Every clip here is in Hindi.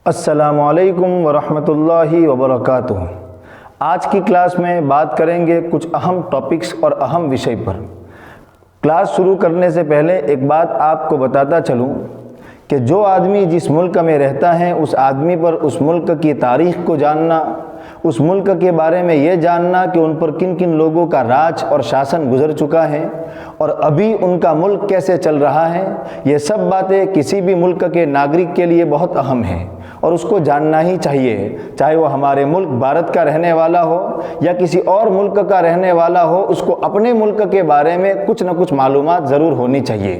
अस्सलामुअलैकुम वरहमतुल्लाहि वबरकातुहू। आज की क्लास में बात करेंगे कुछ अहम टॉपिक्स और अहम विषय पर। क्लास शुरू करने से पहले एक बात आपको बताता चलूं कि जो आदमी जिस मुल्क में रहता है उस आदमी पर उस मुल्क की तारीख़ को जानना, उस मुल्क के बारे में ये जानना कि उन पर किन किन लोगों का राज और शासन गुजर चुका है और अभी उनका मुल्क कैसे चल रहा है, ये सब बातें किसी भी मुल्क के नागरिक के लिए बहुत अहम हैं और उसको जानना ही चाहिए। चाहे वो हमारे मुल्क भारत का रहने वाला हो या किसी और मुल्क का रहने वाला हो, उसको अपने मुल्क के बारे में कुछ न कुछ मालूमात ज़रूर होनी चाहिए।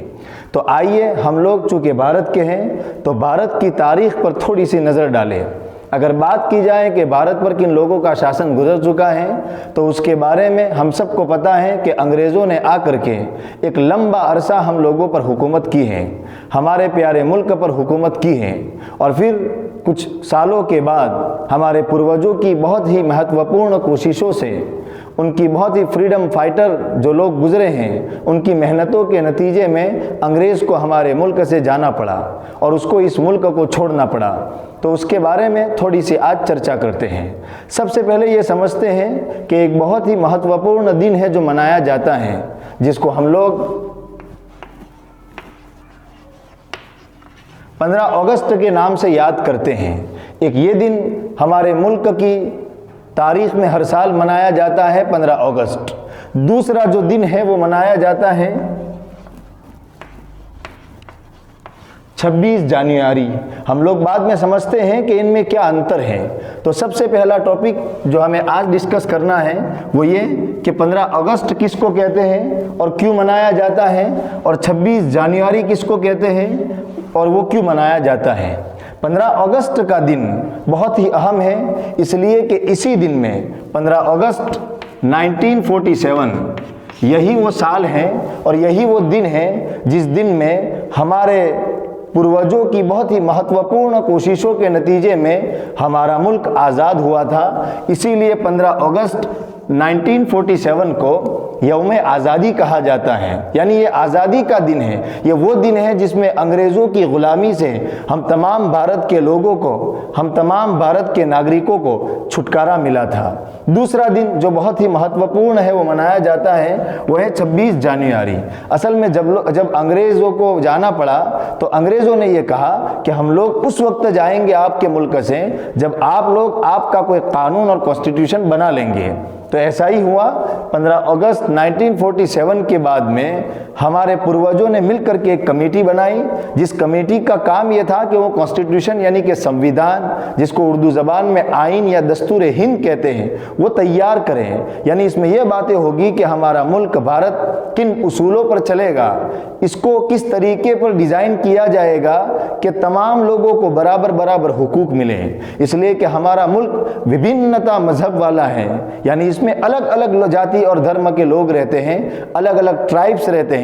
तो आइए हम लोग चूँकि भारत के हैं तो भारत की तारीख़ पर थोड़ी सी नज़र डालें। अगर बात की जाए कि भारत पर किन लोगों का शासन गुजर चुका है तो उसके बारे में हम सबको पता है कि अंग्रेज़ों ने आकर के एक लंबा अरसा हम लोगों पर हुकूमत की है, हमारे प्यारे मुल्क पर हुकूमत की है और फिर कुछ सालों के बाद हमारे पूर्वजों की बहुत ही महत्वपूर्ण कोशिशों से, उनकी बहुत ही फ्रीडम फाइटर जो लोग गुजरे हैं, उनकी मेहनतों के नतीजे में अंग्रेज़ को हमारे मुल्क से जाना पड़ा और उसको इस मुल्क को छोड़ना पड़ा। तो उसके बारे में थोड़ी सी आज चर्चा करते हैं। सबसे पहले ये समझते हैं कि एक बहुत ही महत्वपूर्ण दिन है जो मनाया जाता है, जिसको हम लोग 15 अगस्त के नाम से याद करते हैं। एक ये दिन हमारे मुल्क की तारीख़ में हर साल मनाया जाता है 15 अगस्त। दूसरा जो दिन है वो मनाया जाता है 26 जनवरी। हम लोग बाद में समझते हैं कि इनमें क्या अंतर है। तो सबसे पहला टॉपिक जो हमें आज डिस्कस करना है वो ये कि 15 अगस्त किसको कहते हैं और क्यों मनाया जाता है, और 26 जनवरी किसको कहते हैं और वो क्यों मनाया जाता है। 15 अगस्त का दिन बहुत ही अहम है, इसलिए कि इसी दिन में 15 अगस्त 1947 यही वो साल है और यही वो दिन है जिस दिन में हमारे पूर्वजों की बहुत ही महत्वपूर्ण कोशिशों के नतीजे में हमारा मुल्क आज़ाद हुआ था। इसीलिए 15 अगस्त 1947 को यौम आज़ादी कहा जाता है, यानी ये आज़ादी का दिन है। ये वो दिन है जिसमें अंग्रेज़ों की ग़ुलामी से हम तमाम भारत के लोगों को, हम तमाम भारत के नागरिकों को छुटकारा मिला था। दूसरा दिन जो बहुत ही महत्वपूर्ण है वो मनाया जाता है वो है 26 जनवरी। असल में जब अंग्रेज़ों को जाना पड़ा तो अंग्रेज़ों ने ये कहा कि हम लोग उस वक्त जाएंगे आपके मुल्क से जब आप लोग आपका कोई कानून और कॉन्स्टिट्यूशन बना लेंगे। तो ऐसा ही हुआ। 15 अगस्त 1947 के बाद में हमारे पूर्वजों ने मिलकर के एक कमेटी बनाई, जिस कमेटी का काम ये था कि वो कॉन्स्टिट्यूशन यानी कि संविधान, जिसको उर्दू ज़बान में आइन या दस्तूर हिंद कहते हैं, वो तैयार करें। यानी इसमें यह बातें होगी कि हमारा मुल्क भारत किन उसूलों पर चलेगा, इसको किस तरीके पर डिज़ाइन किया जाएगा कि तमाम लोगों को बराबर बराबर हुकूक मिले। इसलिए कि हमारा मुल्क विभिन्नता मजहब वाला है, यानी इसमें अलग अलग जाति और धर्म के लोग रहते हैं, अलग अलग ट्राइब्स रहते हैं।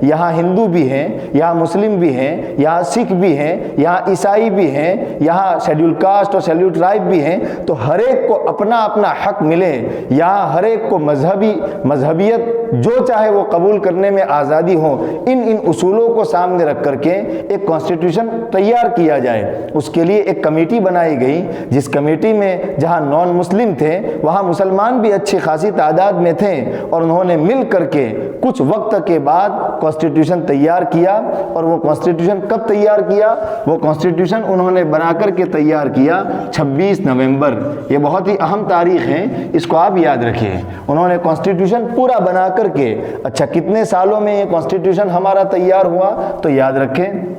यहाँ हिंदू भी हैं, यहाँ मुस्लिम भी हैं, यहाँ सिख भी हैं, यहाँ ईसाई भी हैं, यहाँ शेड्यूल कास्ट और शेड्यूल ट्राइब भी हैं। तो हर एक को अपना अपना हक मिले, यहाँ हर एक को मजहबियत जो चाहे वो कबूल करने में आज़ादी हो। इन उसूलों को सामने रख करके एक कॉन्स्टिट्यूशन तैयार किया जाए। उसके लिए एक कमेटी बनाई गई, जिस कमेटी में जहाँ नॉन मुस्लिम थे वहाँ मुसलमान भी अच्छी खासी तादाद में थे और उन्होंने मिल करके कुछ वक्त के बाद कॉन्स्टिट्यूशन तैयार किया। और वो कॉन्स्टिट्यूशन कब तैयार किया? वो कॉन्स्टिट्यूशन उन्होंने बना करके तैयार किया 26 नवंबर। ये बहुत ही अहम तारीख है, इसको आप याद रखिए। उन्होंने कॉन्स्टिट्यूशन पूरा बना करके, अच्छा कितने सालों में ये कॉन्स्टिट्यूशन हमारा तैयार हुआ? तो याद रखें,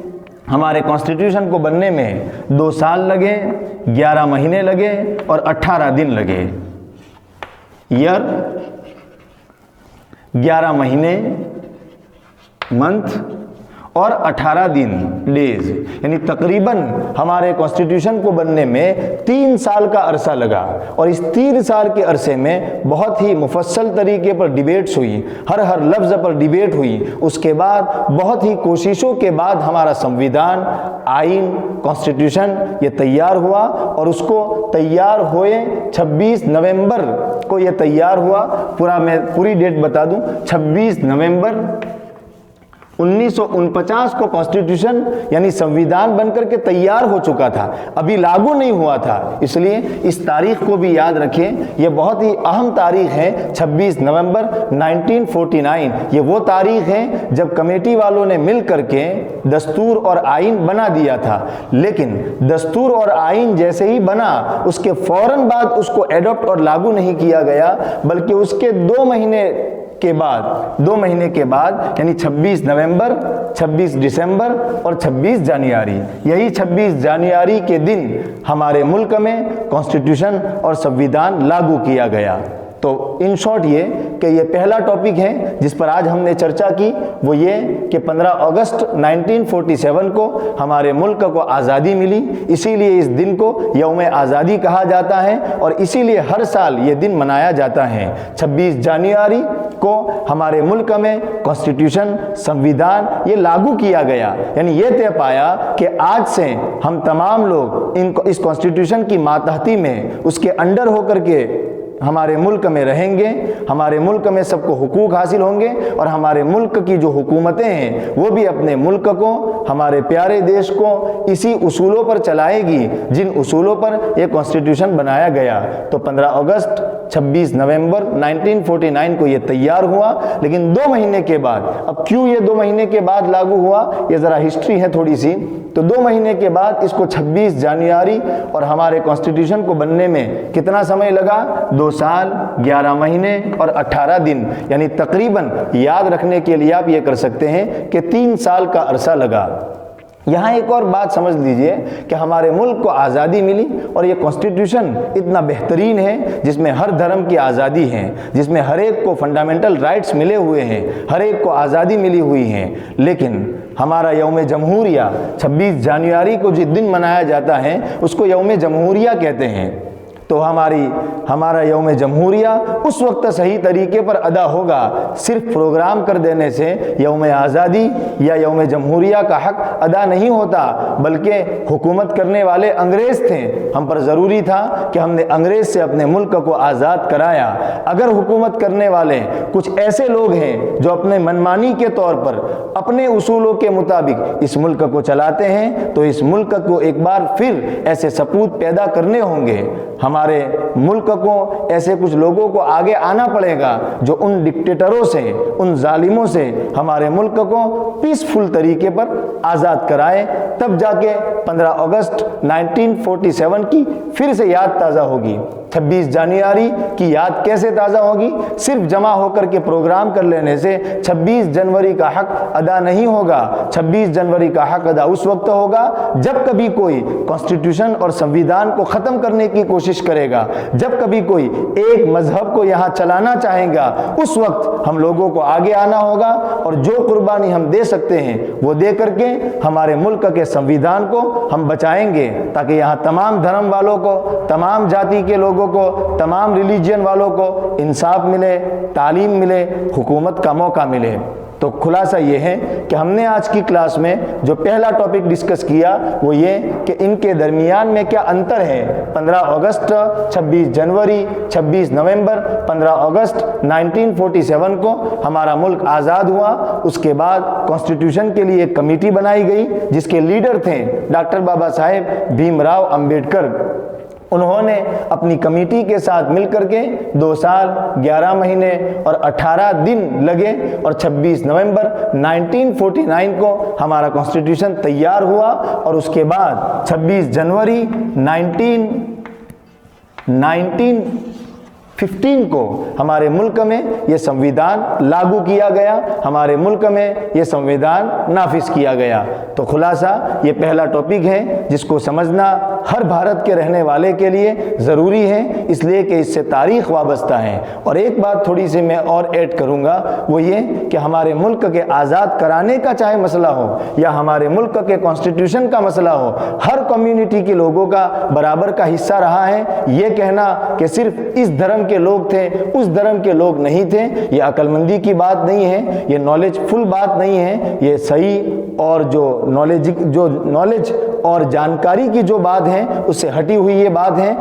हमारे कॉन्स्टिट्यूशन को बनने में 2 साल लगे, 11 महीने लगे और 18 दिन लगे। ईयर 11 महीने, मंथ और 18 दिन, डेज, यानी तकरीबन हमारे कॉन्स्टिट्यूशन को बनने में 3 साल का अरसा लगा। और इस 3 साल के अरसे में बहुत ही मुफस्सल तरीके पर डिबेट्स हुई, हर लफ्ज़ पर डिबेट हुई। उसके बाद बहुत ही कोशिशों के बाद हमारा संविधान, आइन, कॉन्स्टिट्यूशन ये तैयार हुआ और उसको तैयार हुए 26 नवंबर को ये तैयार हुआ। मैं पूरी डेट बता दूं, 26 नवंबर 1949 को कॉन्स्टिट्यूशन यानी संविधान बनकर के तैयार हो चुका था, अभी लागू नहीं हुआ था। इसलिए इस तारीख को भी याद रखें, यह बहुत ही अहम तारीख है 26 नवंबर 1949। ये वो तारीख है जब कमेटी वालों ने मिल करके दस्तूर और आइन बना दिया था। लेकिन दस्तूर और आइन जैसे ही बना उसके फौरन बाद उसको एडॉप्ट और लागू नहीं किया गया, बल्कि उसके 2 महीने के बाद यानी 26 नवंबर, 26 दिसंबर और 26 जनवरी, यही 26 जनवरी के दिन हमारे मुल्क में कॉन्स्टिट्यूशन और संविधान लागू किया गया। तो इन शॉर्ट ये कि ये पहला टॉपिक है जिस पर आज हमने चर्चा की, वो ये कि 15 अगस्त 1947 को हमारे मुल्क को आज़ादी मिली। इसीलिए इस दिन को यौम आज़ादी कहा जाता है और इसीलिए हर साल ये दिन मनाया जाता है। 26 जनवरी को हमारे मुल्क में कॉन्स्टिट्यूशन, संविधान ये लागू किया गया, यानी ये तय पाया कि आज से हम तमाम लोग इस कॉन्स्टिट्यूशन की मातहती में, उसके अंडर होकर के हमारे मुल्क में रहेंगे, हमारे मुल्क में सबको हुकूक हासिल होंगे और हमारे मुल्क की जो हुकूमतें हैं वो भी अपने मुल्क को, हमारे प्यारे देश को इसी उसूलों पर चलाएगी जिन उसूलों पर यह कॉन्स्टिट्यूशन बनाया गया। तो 15 अगस्त 26 नवंबर 1949 को ये तैयार हुआ, लेकिन 2 महीने के बाद, अब क्यों ये 2 महीने के बाद लागू हुआ, ये ज़रा हिस्ट्री है थोड़ी सी। तो 2 महीने के बाद इसको 26 जनवरी और हमारे कॉन्स्टिट्यूशन को बनने में कितना समय लगा? 2 साल 11 महीने और 18 दिन, यानी तकरीबन याद रखने के लिए आप ये कर सकते हैं कि 3 साल का अरसा लगा। यहाँ एक और बात समझ लीजिए कि हमारे मुल्क को आज़ादी मिली और ये कॉन्स्टिट्यूशन इतना बेहतरीन है जिसमें हर धर्म की आज़ादी है, जिसमें हर एक को फंडामेंटल राइट्स मिले हुए हैं, हर एक को आज़ादी मिली हुई है। लेकिन हमारा यौम जमहूरिया 26 जनवरी को जिस दिन मनाया जाता है उसको यौम जमहूरिया कहते हैं। तो हमारा यौम जमहूरिया उस वक्त सही तरीके पर अदा होगा सिर्फ प्रोग्राम कर देने से यौम आज़ादी या यौम जमहूरिया का हक अदा नहीं होता, बल्कि हुकूमत करने वाले अंग्रेज़ थे। हम पर ज़रूरी था कि हमने अंग्रेज़ से अपने मुल्क को आज़ाद कराया। अगर हुकूमत करने वाले कुछ ऐसे लोग हैं जो अपने मनमानी के तौर पर अपने उसूलों के मुताबिक इस मुल्क को चलाते हैं, तो इस मुल्क को एक बार फिर ऐसे सपूत पैदा करने होंगे। हमारे मुल्क को ऐसे कुछ लोगों को आगे आना पड़ेगा जो उन डिक्टेटरों से, उन जालिमों से हमारे मुल्क को पीसफुल तरीके पर आज़ाद कराए। तब जाके 15 अगस्त 1947 की फिर से याद ताज़ा होगी। 26 जनवरी की याद कैसे ताज़ा होगी? सिर्फ जमा होकर के प्रोग्राम कर लेने से 26 जनवरी का हक अदा नहीं होगा। 26 जनवरी का हक अदा उस वक्त होगा जब कभी कोई कॉन्स्टिट्यूशन और संविधान को ख़त्म करने की कोशिश करेगा, जब कभी कोई एक मजहब को यहाँ चलाना चाहेगा, उस वक्त हम लोगों को आगे आना होगा और जो कुर्बानी हम दे सकते हैं वो दे करके हमारे मुल्क के संविधान को हम बचाएंगे, ताकि यहाँ तमाम धर्म वालों को, तमाम जाति के लोगों को, तमाम रिलीजन वालों को इंसाफ मिले, तालीम मिले, हुकूमत का मौका मिले। तो खुलासा ये है कि हमने आज की क्लास में जो पहला टॉपिक डिस्कस किया वो ये कि इनके दरमियान में क्या अंतर है। 15 अगस्त, 26 जनवरी, 26 नवंबर, 15 अगस्त 1947 को हमारा मुल्क आज़ाद हुआ। उसके बाद कॉन्स्टिट्यूशन के लिए एक कमेटी बनाई गई जिसके लीडर थे डॉक्टर बाबा साहेब भीमराव अंबेडकर। उन्होंने अपनी कमेटी के साथ मिलकर के 2 साल 11 महीने और 18 दिन लगे और 26 नवंबर 1949 को हमारा कॉन्स्टिट्यूशन तैयार हुआ और उसके बाद 26 जनवरी 1915 को हमारे मुल्क में ये संविधान लागू किया गया, हमारे मुल्क में ये संविधान नाफिज किया गया। तो खुलासा ये पहला टॉपिक है जिसको समझना हर भारत के रहने वाले के लिए ज़रूरी है, इसलिए कि इससे तारीख़ वाबस्ता है। और एक बात थोड़ी सी मैं और ऐड करूँगा, वो ये कि हमारे मुल्क के आज़ाद कराने का चाहे मसला हो या हमारे मुल्क के कॉन्स्टिट्यूशन का मसला हो, हर कम्युनिटी के लोगों का बराबर का हिस्सा रहा है। ये कहना कि सिर्फ इस धर्म के लोग थे, उस धर्म के लोग नहीं थे, ये अक्लमंदी की बात नहीं है, ये नॉलेजफुल बात नहीं है, ये सही और जो नॉलेज और जानकारी की जो बात है उससे हटी हुई ये बात है।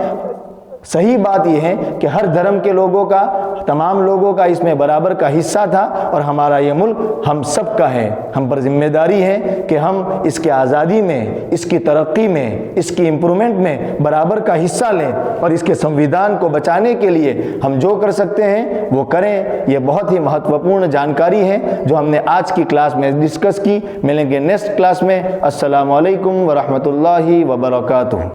सही बात यह है कि हर धर्म के लोगों का, तमाम लोगों का इसमें बराबर का हिस्सा था और हमारा ये मुल्क हम सब का है। हम पर जिम्मेदारी है कि हम इसके आज़ादी में, इसकी तरक्की में, इसकी इम्प्रूवमेंट में बराबर का हिस्सा लें और इसके संविधान को बचाने के लिए हम जो कर सकते हैं वो करें। ये बहुत ही महत्वपूर्ण जानकारी है जो हमने आज की क्लास में डिस्कस की। मिलेंगे नेक्स्ट क्लास में। अस्सलामु अलैकुम व रहमतुल्लाहि व बरकातुहू।